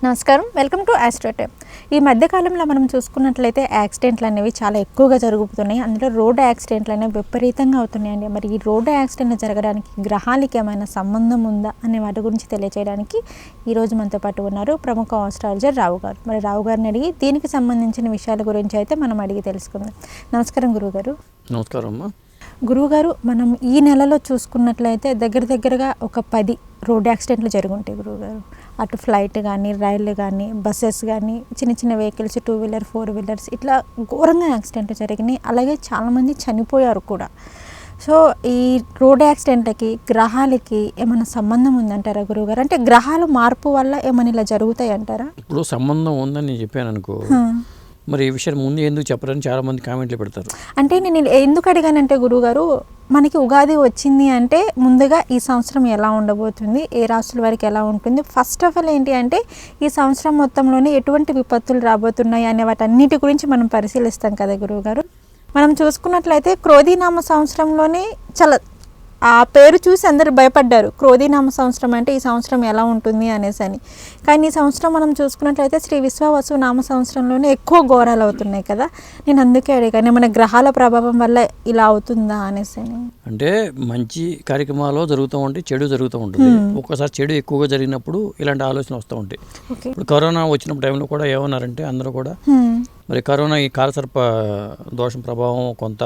నమస్కారం, welcome to ఆస్ట్రోటైమ్. ఈ మధ్యకాలంలో మనం చూసుకున్నట్లయితే యాక్సిడెంట్లు అనేవి చాలా ఎక్కువగా జరుగుతున్నాయి. అందులో రోడ్డు యాక్సిడెంట్లు అనేవి విపరీతంగా అవుతున్నాయండి. మరి ఈ రోడ్డు యాక్సిడెంట్లు జరగడానికి గ్రహాలకి ఏమైనా సంబంధం ఉందా అనే వాటి గురించి తెలియజేయడానికి ఈరోజు మనతో పాటు ఉన్నారు ప్రముఖ ఆస్ట్రాలజర్ రావు గారు. మరి రావు గారిని అడిగి దీనికి సంబంధించిన విషయాల గురించి అయితే మనం అడిగి తెలుసుకుందాం. నమస్కారం గురువుగారు. నమస్కారం అమ్మా. గురువుగారు, మనం ఈ నెలలో చూసుకున్నట్లయితే దగ్గరగా ఒక 10 రోడ్ యాక్సిడెంట్లు జరుగుంటాయి గురువుగారు. అటు ఫ్లైట్ కానీ, రైళ్ళు కానీ, బస్సెస్ కానీ, చిన్న వెహికల్స్, 2 వీలర్ 4 వీలర్స్ ఇట్లా ఘోరంగా యాక్సిడెంట్లు జరిగినాయి. అలాగే చాలామంది చనిపోయారు కూడా. సో ఈ రోడ్ యాక్సిడెంట్లకి గ్రహాలకి ఏమైనా సంబంధం ఉందంటారా గురువుగారు? అంటే గ్రహాలు మార్పు వల్ల ఏమైనా ఇలా జరుగుతాయి అంటారా? ఇప్పుడు సంబంధం ఉందని నేను చెప్పాను అనుకో, మరి ఈ విషయం ముందు ఎందుకు చెప్పరని చాలామంది కామెంట్లు పెడతారు. అంటే నేను ఎందుకు అడిగానంటే గురువుగారు, మనకి ఉగాది వచ్చింది అంటే ముందుగా ఈ సంవత్సరం ఎలా ఉండబోతుంది, ఏ రాశుల వారికి ఎలా ఉంటుంది, ఫస్ట్ ఆఫ్ ఆల్ ఏంటి అంటే ఈ సంవత్సరం మొత్తంలోనే ఎటువంటి విపత్తులు రాబోతున్నాయి అనే వాటన్నిటి గురించి మనం పరిశీలిస్తాం కదా గురువుగారు. మనం చూసుకున్నట్లయితే క్రోధీనామ సంవత్సరంలోనే చాలా ఆ పేరు చూసి అందరూ భయపడ్డారు. క్రోధీనామ సంవత్సరం అంటే ఈ సంవత్సరం ఎలా ఉంటుంది అనేసి అని. కానీ ఈ సంవత్సరం మనం చూసుకున్నట్లయితే శ్రీ విశ్వావసు నామ సంవత్సరంలోనే ఎక్కువ ఘోరాలు అవుతున్నాయి కదా. నేను అందుకే అడిగాను, మన గ్రహాల ప్రభావం వల్ల ఇలా అవుతుందా అనేసి అని. అంటే మంచి కార్యక్రమాలు జరుగుతూ ఉంటాయి, చెడు జరుగుతూ ఉంటుంది. ఒక్కసారి చెడు ఎక్కువగా జరిగినప్పుడు ఇలాంటి ఆలోచన వస్తూ ఉంటాయి. ఇప్పుడు కరోనా వచ్చినప్పుడు టైంలో కూడా ఏమన్నారంటే అందరూ కూడా మరి కరోనా ఈ కాలసర్ప దోషం ప్రభావం కొంత,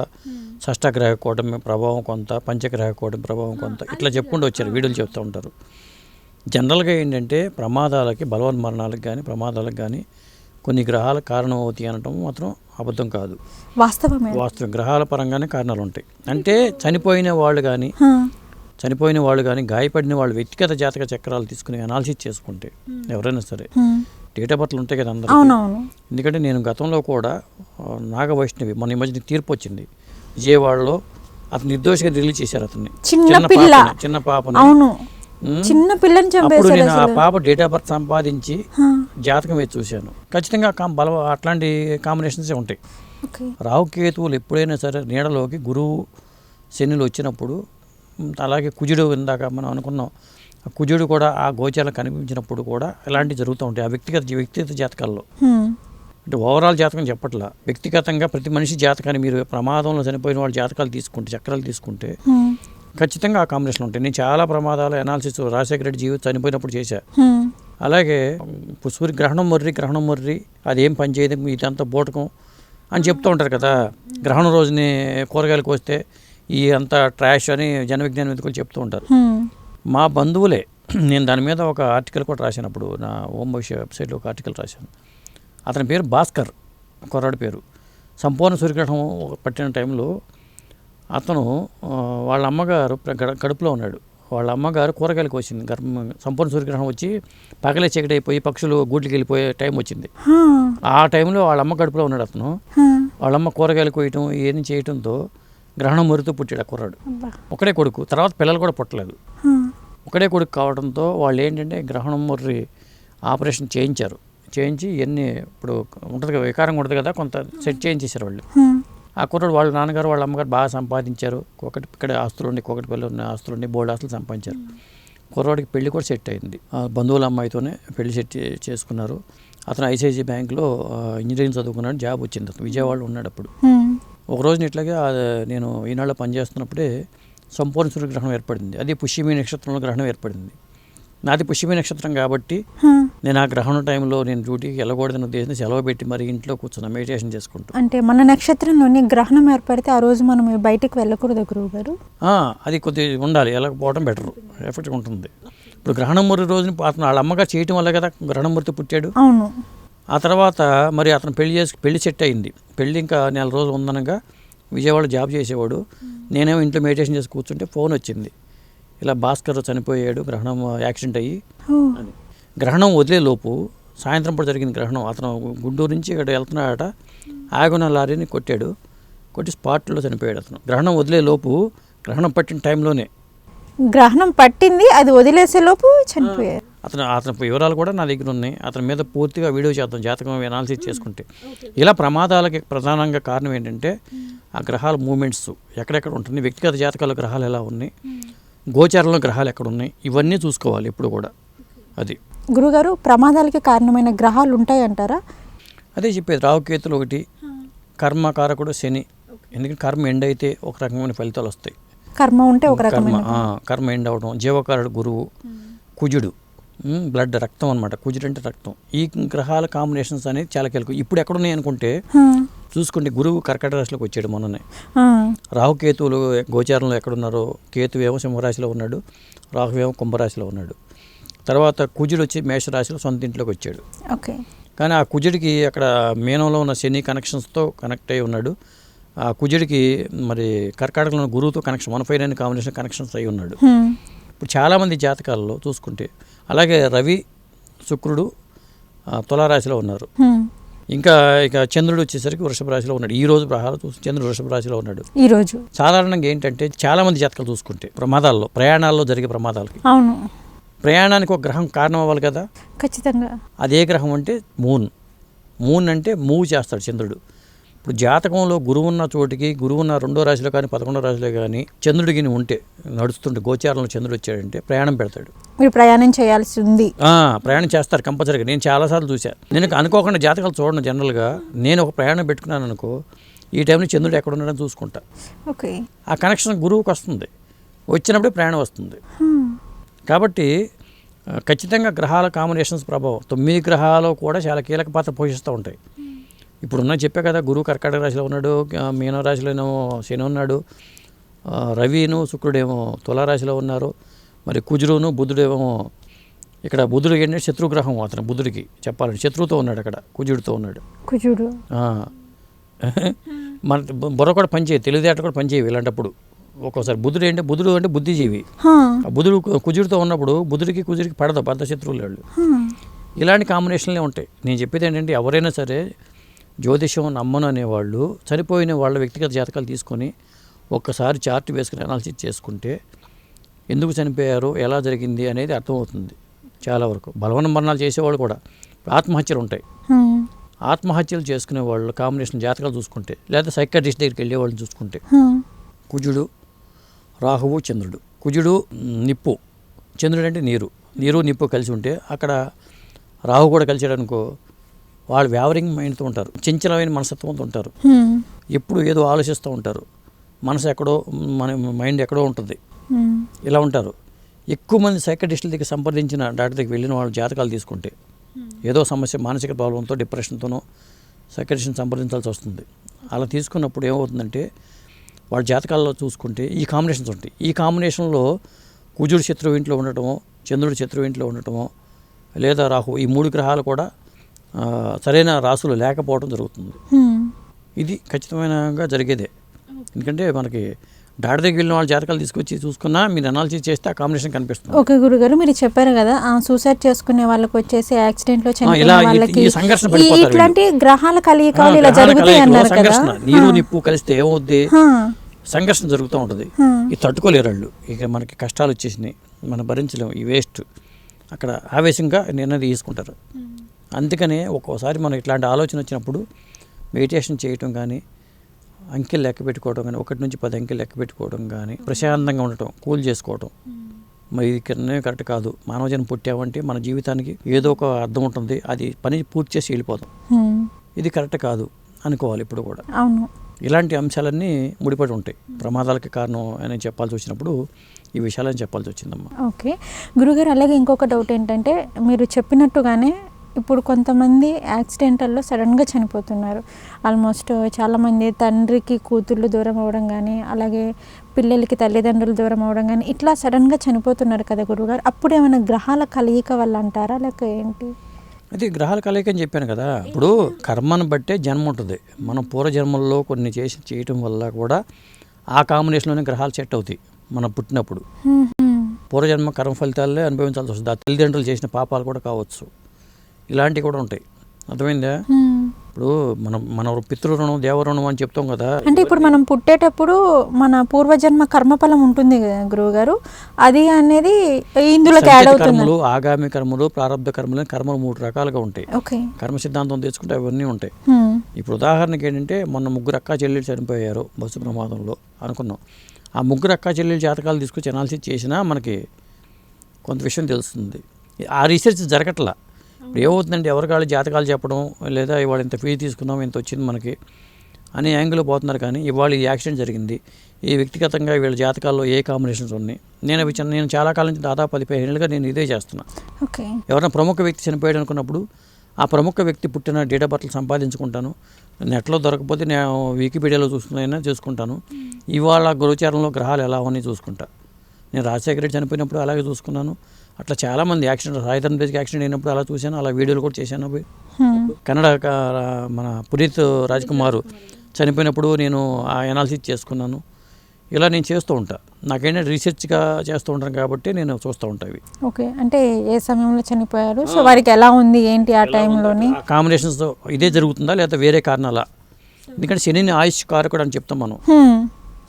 షష్టగ్రహ కూటమి ప్రభావం కొంత, పంచగ్రహ కూటమి ప్రభావం కొంత, ఇట్లా చెప్పుకుంటూ వచ్చారు, వీడియోలు చెప్తూ ఉంటారు. జనరల్గా ఏంటంటే ప్రమాదాలకి, బలవన్మరణాలకు కానీ ప్రమాదాలకు కానీ కొన్ని గ్రహాల కారణం అవుతాయి అనటం మాత్రం అబద్ధం కాదు, వాస్తవం. గ్రహాల పరంగానే కారణాలు ఉంటాయి. అంటే చనిపోయిన వాళ్ళు కానీ గాయపడిన వాళ్ళు వ్యక్తిగత జాతక చక్రాలు తీసుకుని అనాలిసిస్ చేసుకుంటే ఎవరైనా సరే డేట్ ఆఫ్ బర్త్లు ఉంటాయి కదా అందరూ. ఎందుకంటే నేను గతంలో కూడా నాగవైష్ణవి మన ఈ మధ్య తీర్పు వచ్చింది విజయవాడలో, అతను నిర్దోషిగా రిలీజ్ చేశారు. అతన్ని చిన్న పాపని అప్పుడు నేను ఆ పాప డేట్ ఆఫ్ బర్త్ సంపాదించి జాతకం వేసి చూశాను. ఖచ్చితంగా అట్లాంటి కాంబినేషన్స్ ఉంటాయి. రాహుకేతువులు ఎప్పుడైనా సరే నీడలోకి గురువు శనులు వచ్చినప్పుడు, అలాగే కుజుడు ఇందాక మనం అనుకున్నాం, కుజుడు కూడా ఆ గోచారం కనిపించినప్పుడు కూడా ఇలాంటివి జరుగుతూ ఉంటాయి ఆ వ్యక్తిగత జాతకాల్లో. అంటే ఓవరాల్ జాతకం చెప్పట్లా, వ్యక్తిగతంగా ప్రతి మనిషి జాతకాన్ని మీరు ప్రమాదంలో చనిపోయిన వాళ్ళ జాతకాలు తీసుకుంటే, చక్రాలు తీసుకుంటే ఖచ్చితంగా ఆ కాంబినేషన్ ఉంటాయి. నేను చాలా ప్రమాదాల అనాలిసిస్ రాజశేఖర రెడ్డి జీవితం చనిపోయినప్పుడు చేశా. అలాగే గ్రహణం మొర్రి అదేం పని చేయదు, ఇదంతా బోటకం అని చెప్తూ ఉంటారు కదా. గ్రహణం రోజుని కూరగాయలు కోస్తే ఈ అంతా ట్రాష్ అని జన విజ్ఞాన వేదికలు చెప్తూ ఉంటారు. మా బంధువులే, నేను దాని మీద ఒక ఆర్టికల్ కూడా రాసినప్పుడు నా ఓం భవిష్య వెబ్సైట్లో ఒక ఆర్టికల్ రాశాను. అతని పేరు భాస్కర్, కుర్రాడి పేరు. సంపూర్ణ సూర్యగ్రహణం పట్టిన టైంలో అతను వాళ్ళ అమ్మగారు కడుపులో ఉన్నాడు. వాళ్ళ అమ్మగారు కూరగాయలు కోసింది. సంపూర్ణ సూర్యగ్రహణం వచ్చి పగలే చీకటి అయిపోయి పక్షులు గూట్లకి వెళ్ళిపోయే టైం వచ్చింది. ఆ టైంలో వాళ్ళ అమ్మ కడుపులో ఉన్నాడు అతను. వాళ్ళమ్మ కూరగాయలు కోయటం ఇవన్నీ చేయటంతో గ్రహణం మొరుతూ పుట్టాడు ఆ కుర్రాడు. ఒకడే కొడుకు, తర్వాత పిల్లలు కూడా పుట్టలేదు. ఒకడే కొడుకు కావడంతో వాళ్ళు ఏంటంటే గ్రహణం మొర్రి ఆపరేషన్ చేయించి ఇవన్నీ ఇప్పుడు ఉంటుంది కదా, వికారంగా ఉంటుంది కదా, కొంత సెట్ చేయించేశారు వాళ్ళు. ఆ కుర్రాడు వాళ్ళ నాన్నగారు వాళ్ళ అమ్మగారు బాగా సంపాదించారు. ఇక్కడ ఆస్తులుండి, ఒకటిపల్లి ఉన్న ఆస్తులుండి, బోర్డు ఆస్తులు సంపాదించారు. కుర్రాడికి పెళ్లి కూడా సెట్ అయింది. బంధువుల అమ్మాయితోనే పెళ్లి చేసుకున్నారు. అతను ఐసిఐసిఐ బ్యాంక్లో ఇంజనీరింగ్ చదువుకున్నాడు, జాబ్ వచ్చింది. అతను విజయవాడలో ఉన్నాడు అప్పుడు. ఒకరోజు ఇట్లాగే నేను ఈనాడులో పనిచేస్తున్నప్పుడే సంపూర్ణ సూర్యగ్రహణం ఏర్పడింది. అది పుష్యమి నక్షత్రంలో గ్రహణం ఏర్పడింది. నాది పుష్యమి నక్షత్రం కాబట్టి నేను ఆ గ్రహణ టైంలో నేను డ్యూటీకి వెళ్ళకూడదని ఉద్దేశం సెలవు పెట్టి మరి ఇంట్లో కూర్చున్నా మెడిటేషన్ చేసుకుంటూ. అంటే మన నక్షత్రంలోని గ్రహణం ఏర్పడితే ఆ రోజు మనం బయటకు వెళ్ళకూడదు గురువు గారు? అది కొద్దిగా ఉండాలి, వెళ్ళకపోవడం బెటర్, ఎఫెక్ట్గా ఉంటుంది. ఇప్పుడు గ్రహణం మురి రోజుని అతను వాళ్ళ అమ్మగారు చేయటం వల్ల కదా గ్రహణం మురితో పుట్టాడు. అవును. ఆ తర్వాత మరి అతను పెళ్లి సెట్ అయింది. పెళ్లి ఇంకా 4 రోజులు ఉందనగా విజయవాడలో జాబ్ చేసేవాడు. నేనేమో ఇంట్లో మెడిటేషన్ చేసి కూర్చుంటే ఫోన్ వచ్చింది, ఇలా భాస్కర్ చనిపోయాడు, గ్రహణం యాక్సిడెంట్ అయ్యి. గ్రహణం వదిలే లోపు సాయంత్రం పూట జరిగింది గ్రహణం. అతను గుంటూరు నుంచి ఇక్కడ వెళ్తున్నాడట, ఆగున్న లారీని కొట్టి స్పాట్లో చనిపోయాడు అతను. గ్రహణం వదిలే లోపు, గ్రహణం పట్టిన టైంలోనే గ్రహణం పట్టింది, అది వదిలేసే లోపు చనిపోయారు. అతని వివరాలు కూడా నా దగ్గర ఉన్నాయి. అతని మీద పూర్తిగా వీడియో చేద్దాం, జాతకం అనాలిసిస్ చేసుకుంటే. ఇలా ప్రమాదాలకి ప్రధానంగా కారణం ఏంటంటే ఆ గ్రహాల మూమెంట్స్ ఎక్కడెక్కడ ఉంటుంది, వ్యక్తిగత జాతకాల గ్రహాలు ఎలా ఉన్నాయి, గోచారంలో గ్రహాలు ఎక్కడ ఉన్నాయి, ఇవన్నీ చూసుకోవాలి ఎప్పుడు కూడా. అది గురుగారు ప్రమాదాలకి కారణమైన గ్రహాలు ఉంటాయంటారా? అదే చెప్పేది, రావుకేతులు ఒకటి, కర్మకారకుడు శని. ఎందుకంటే కర్మ ఎండ్ అయితే ఒక రకమైన ఫలితాలు వస్తాయి. కర్మ ఉంటే ఒక రకమైన కర్మ ఎండ్ అవడం. జీవకారుడు గురువు, కుజుడు బ్లడ్ రక్తం అనమాట. కుజుడు అంటే రక్తం. ఈ గ్రహాల కాంబినేషన్స్ అనేది చాలా కీలకం. ఇప్పుడు ఎక్కడున్నాయి అనుకుంటే చూసుకుంటే గురువు కర్కట రాశిలోకి వచ్చాడు మొన్ననే. రాహుకేతువులు గోచారంలో ఎక్కడున్నారో, కేతువేమో సింహరాశిలో ఉన్నాడు, రాహువేమో కుంభరాశిలో ఉన్నాడు. తర్వాత కుజుడు వచ్చి మేషరాశిలో సొంత ఇంట్లోకి వచ్చాడు. ఓకే. కానీ ఆ కుజుడికి అక్కడ మీనంలో ఉన్న శని కనెక్షన్స్తో కనెక్ట్ అయి ఉన్నాడు. ఆ కుజుడికి మరి కర్కాటకంలో ఉన్న గురువుతో కనెక్షన్ 159 కాంబినేషన్ కనెక్షన్స్ అయి ఉన్నాడు. ఇప్పుడు చాలామంది జాతకాలలో చూసుకుంటే అలాగే రవి శుక్రుడు తులారాశిలో ఉన్నారు. ఇంకా చంద్రుడు వచ్చేసరికి వృషభ రాశిలో ఉన్నాడు. ఈ రోజు ప్రహారం చూసి చంద్రుడు వృషభ రాశిలో ఉన్నాడు. ఈ రోజు సాధారణంగా ఏంటంటే చాలా మంది జాతకాలు చూసుకుంటే ప్రమాదాల్లో, ప్రయాణాల్లో జరిగే ప్రమాదాలకి అవును ప్రయాణానికి ఒక గ్రహం కారణం అవ్వాలి కదా. ఖచ్చితంగా. అదే గ్రహం అంటే మూన్ అంటే మూవ్ చేస్తాడు చంద్రుడు. ఇప్పుడు జాతకంలో గురువు ఉన్న చోటికి, గురువు ఉన్న 2వ రాశిలో కానీ 11వ రాశిలో కానీ చంద్రుడికి ఉంటే నడుస్తుంటే గోచారంలో చంద్రుడు వచ్చాడంటే ప్రయాణం పెడతాడు. మీరు ప్రయాణం చేయాల్సి ఉంది. ప్రయాణం చేస్తారు కంపల్సరీగా. నేను చాలాసార్లు చూశాను. నేను అనుకోకుండా జాతకాలు చూడను జనరల్గా. నేను ఒక ప్రయాణం పెట్టుకున్నాను అనుకో, ఈ టైంలో చంద్రుడు ఎక్కడ ఉన్నాడని చూసుకుంటా. ఓకే. ఆ కనెక్షన్ గురువుకి వస్తుంది, వచ్చినప్పుడే ప్రయాణం వస్తుంది. కాబట్టి ఖచ్చితంగా గ్రహాల కాంబినేషన్స్ ప్రభావం 9 గ్రహాలు కూడా చాలా కీలక పాత్ర పోషిస్తూ ఉంటాయి. ఇప్పుడున్న చెప్పే కదా, గురువు కర్కాటక రాశిలో ఉన్నాడు, మీన రాశిలోనేమో శని ఉన్నాడు, రవిను శుక్రుడేమో తులారాశిలో ఉన్నారు, మరి కుజుడును బుధుడేమో, ఇక్కడ బుధుడు ఏంటంటే శత్రుగ్రహం. అతను బుధుడికి చెప్పాలంటే శత్రువుతో ఉన్నాడు, అక్కడ కుజుడితో ఉన్నాడు. కుజుడు మన బుర్ర కూడా పనిచేయి, తెలివితేటలు కూడా పనిచేయవి ఇలాంటప్పుడు. ఒక్కోసారి బుధుడు అంటే బుద్ధిజీవి. బుధుడు కుజుడితో ఉన్నప్పుడు బుధుడికి కుజుడికి పడదు, పెద్ద శత్రువులు వాళ్ళు. ఇలాంటి కాంబినేషన్లే ఉంటాయి. నేను చెప్పేది ఏంటంటే ఎవరైనా సరే జ్యోతిషం నమ్మను అనేవాళ్ళు చనిపోయిన వాళ్ళ వ్యక్తిగత జాతకాలు తీసుకొని ఒక్కసారి చార్ట్ వేసుకుని అనాలిసిస్ చేసుకుంటే ఎందుకు చనిపోయారు, ఎలా జరిగింది అనేది అర్థమవుతుంది. చాలా వరకు బలవన మరణాలు చేసేవాళ్ళు కూడా ఆత్మహత్యలు ఉంటాయి. ఆత్మహత్యలు చేసుకునే వాళ్ళు కాంబినేషన్ జాతకాలు చూసుకుంటే, లేదా సైకాట్రిస్ట్ దగ్గరికి వెళ్ళే వాళ్ళని చూసుకుంటే, కుజుడు రాహువు చంద్రుడు. కుజుడు నిప్పు, చంద్రుడు అంటే నీరు నిప్పు కలిసి ఉంటే అక్కడ రాహు కూడా కలిసాడనుకో, వాళ్ళు వ్యావరింగ్ మైండ్తో ఉంటారు, చంచలమైన మనస్తత్వంతో ఉంటారు, ఎప్పుడు ఏదో ఆలోచిస్తూ ఉంటారు, మనసు ఎక్కడో, మన మైండ్ ఎక్కడో ఉంటుంది, ఇలా ఉంటారు. ఎక్కువ మంది సైకాట్రిస్టుల దగ్గర సంప్రదించిన డాక్టర్ దగ్గరికి వెళ్ళిన వాళ్ళు జాతకాలు తీసుకుంటే ఏదో సమస్య, మానసిక ప్రాబ్లంతో, డిప్రెషన్తోనో సైకాట్రిస్ట్ని సంప్రదించాల్సి వస్తుంది. అలా తీసుకున్నప్పుడు ఏమవుతుందంటే వాళ్ళ జాతకాల్లో చూసుకుంటే ఈ కాంబినేషన్స్ ఉంటాయి. ఈ కాంబినేషన్లో కుజుడు శత్రువు ఇంట్లో ఉండటమో, చంద్రుడు శత్రువు ఇంట్లో ఉండటమో, లేదా రాహు, ఈ 3 గ్రహాలు కూడా సరైన రాసులు లేకపోవడం జరుగుతుంది. ఇది ఖచ్చితమైనగా జరిగేదే. ఎందుకంటే మనకి డాక్టర్ దగ్గరికి వెళ్ళిన వాళ్ళ జాతకాలు తీసుకొచ్చి చూసుకున్నా మీరు అనాలిసిస్ చేస్తే ఆ కాంబినేషన్ కనిపిస్తుంది. ఓకే గురుగారు, మీరు చెప్పారు కదా సూసైడ్ చేసుకునే వాళ్ళకి వచ్చేసి యాక్సిడెంట్లో చనిపోయిన వాళ్ళకి ఇట్లాంటి గ్రహాల కలయికలు ఇలా జరుగుతాయి అన్నారు కదా. నీరు నిప్పు కలిస్తే ఏమవుద్ది, సంఘర్షణ జరుగుతూ ఉంటుంది. ఇది తట్టుకోలేరు వాళ్ళు. ఇక మనకి కష్టాలు వచ్చేసినాయి, మనం భరించలేము, ఈ వేస్ట్, అక్కడ ఆవేశంగా నిర్ణయం తీసుకుంటారు. అందుకనే ఒక్కోసారి మనం ఇట్లాంటి ఆలోచన వచ్చినప్పుడు మెడిటేషన్ చేయటం కానీ, అంకెలు లెక్క పెట్టుకోవడం కానీ, 1 నుంచి 10 అంకెలు లెక్క పెట్టుకోవడం కానీ, ప్రశాంతంగా ఉండటం, కూల్ చేసుకోవటం. మరి ఇది కరెక్ట్ కాదు. మానవ జన్మ పుట్టామంటే మన జీవితానికి ఏదో ఒక అర్థం ఉంటుంది, అది పని పూర్తి చేసి వెళ్ళిపోతాం. ఇది కరెక్ట్ కాదు అనుకోవాలి ఇప్పుడు కూడా. అవును, ఇలాంటి అంశాలన్నీ ముడిపడి ఉంటాయి. ప్రమాదాలకి కారణం అని చెప్పాల్సి వచ్చినప్పుడు ఈ విషయాలని చెప్పాల్సి వచ్చిందమ్మా. ఓకే గురుగారు, అలాగే ఇంకొక డౌట్ ఏంటంటే మీరు చెప్పినట్టుగానే ఇప్పుడు కొంతమంది యాక్సిడెంటల్లో సడన్గా చనిపోతున్నారు. ఆల్మోస్ట్ చాలామంది తండ్రికి కూతుళ్ళు దూరం అవ్వడం కానీ, అలాగే పిల్లలకి తల్లిదండ్రులు దూరం అవ్వడం కానీ, ఇట్లా సడన్గా చనిపోతున్నారు కదా గురుగారు. అప్పుడు ఏమైనా గ్రహాల కలయిక వల్ల అంటారా, లేక ఏంటి? అది గ్రహాల కలయిక అని చెప్పాను కదా. ఇప్పుడు కర్మను బట్టే జన్మ ఉంటుంది. మనం పూర్వజన్మల్లో కొన్ని చేయటం వల్ల కూడా ఆ కాంబినేషన్లోనే గ్రహాలు సెట్ అవుతాయి. మనం పుట్టినప్పుడు పూర్వజన్మ కర్మ ఫలితాలే అనుభవించాల్సి వస్తుంది. ఆ తల్లిదండ్రులు చేసిన పాపాలు కూడా కావచ్చు, ఇలాంటివి కూడా ఉంటాయి. అర్థమైందా? ఇప్పుడు మన పితృరుణం దేవరుణం అని చెప్తాం కదా. అంటే ఇప్పుడు మనం పుట్టేటప్పుడు మన పూర్వజన్మ కర్మఫలం ఉంటుంది కదా గురువుగారు, అది అనేది ఇందులో యాడ్ అవుతుంది. కర్మలు, ఆగామి కర్మలు, ప్రారంభ కర్మలు, కర్మలు 3 రకాలుగా ఉంటాయి. కర్మ సిద్ధాంతం తెచ్చుకుంటే అవన్నీ ఉంటాయి. ఇప్పుడు ఉదాహరణకి ఏంటంటే మొన్న 3 అక్కా చెల్లెళ్ళు చనిపోయారు బస్సు ప్రమాదంలో అనుకున్నాం. ఆ 3 అక్కా చెల్లెళ్ళ జాతకాలు తీసుకొచ్చి అనాలిసిస్ చేసినా మనకి కొంత విషయం తెలుస్తుంది. ఆ రీసెర్చ్ జరగట్లా. ఇప్పుడు ఏమవుతుందంటే ఎవరికాళ్ళు జాతకాలు చెప్పడం, లేదా ఇవాళ ఇంత ఫీజు తీసుకున్నాం, ఇంత వచ్చింది మనకి అనే యాంగిల్లో పోతున్నారు. కానీ ఇవాళ ఈ యాక్సిడెంట్ జరిగింది, ఈ వ్యక్తిగతంగా వీళ్ళ జాతకాల్లో ఏ కాంబినేషన్స్ ఉన్నాయి, నేను చాలా కాలం నుంచి దాదాపు 10-15 ఏళ్ళుగా నేను ఇదే చేస్తున్నా. ఓకే. ఎవరైనా ప్రముఖ వ్యక్తి చనిపోయాడు అనుకున్నప్పుడు ఆ ప్రముఖ వ్యక్తి పుట్టిన డేట్ ఆఫ్ బర్త్లు సంపాదించుకుంటాను. నెట్లో దొరకకపోతే నేను వికీపీడియాలో చూసుకున్నైనా చూసుకుంటాను. ఇవాళ గోచారంలో గ్రహాలు ఎలా ఉన్నాయి చూసుకుంటా. నేను రాజశేఖర రెడ్డి చనిపోయినప్పుడు అలాగే చూసుకున్నాను. అట్లా చాలామంది యాక్సిడెంట్, సాయిధరం తేజ్కి యాక్సిడెంట్ అయినప్పుడు అలా చూశాను, అలా వీడియోలు కూడా చేశాను. కన్నడ మన పునీత్ రాజ్కుమార్ చనిపోయినప్పుడు నేను ఆ ఎనాలిసిస్ చేసుకున్నాను. ఇలా నేను చేస్తూ ఉంటా. నాకేంటంటే రీసెర్చ్గా చేస్తూ ఉంటాను కాబట్టి నేను చూస్తూ ఉంటాను ఇవి. ఓకే. అంటే ఏ సమయంలో చనిపోయారు, సో వారికి ఎలా ఉంది ఏంటి ఆ టైంలోని, కాంబినేషన్స్తో ఇదే జరుగుతుందా లేదా వేరే కారణాలా? ఎందుకంటే శనిని ఆయుష్ కారకుడు అని చెప్తాం మనం.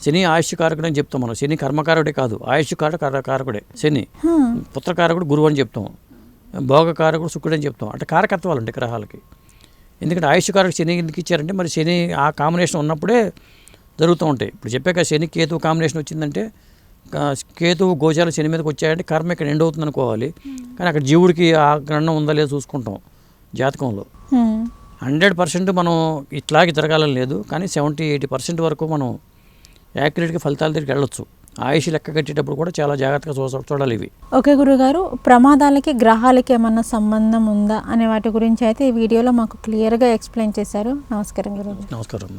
శని ఆయుష్ కారకుడు అని చెప్తాం మనం. శని కర్మకారకుడే కాదు, ఆయుష్ కారకుడే శని. పుత్రకారకుడు గురువు అని చెప్తాం, భోగకారకుడు శుక్రుడు అని చెప్తాం. అంటే కారకత్వాలు ఉంటాయి గ్రహాలకి. ఎందుకంటే ఆయుష్ కారకుడు శని ఎందుకు ఇచ్చారంటే మరి శని ఆ కాంబినేషన్ ఉన్నప్పుడే జరుగుతూ ఉంటాయి. ఇప్పుడు చెప్పాక శని కేతువు కాంబినేషన్ వచ్చిందంటే కేతువు గోచారం శని మీదకి వచ్చాయంటే కర్మ ఇక్కడ ఎండ్ అవుతుంది అనుకోవాలి. కానీ అక్కడ జీవుడికి ఆ గ్రహణం ఉందా లేదా చూసుకుంటాం జాతకంలో. 100% మనం ఇట్లాగే జరగాలని లేదు, కానీ 70-80% వరకు మనం యాక్యురేట్గా ఫలితాల దగ్గరికి వెళ్ళొచ్చు. ఆయుష్ లెక్క కట్టేటప్పుడు కూడా చాలా జాగ్రత్తగా చూడాలి ఇవి. ఓకే గురుగారు, ప్రమాదాలకి గ్రహాలకి ఏమన్నా సంబంధం ఉందా అనే వాటి గురించి అయితే ఈ వీడియోలో మాకు క్లియర్గా ఎక్స్ప్లెయిన్ చేశారు. నమస్కారం గురుగారు. నమస్కారం.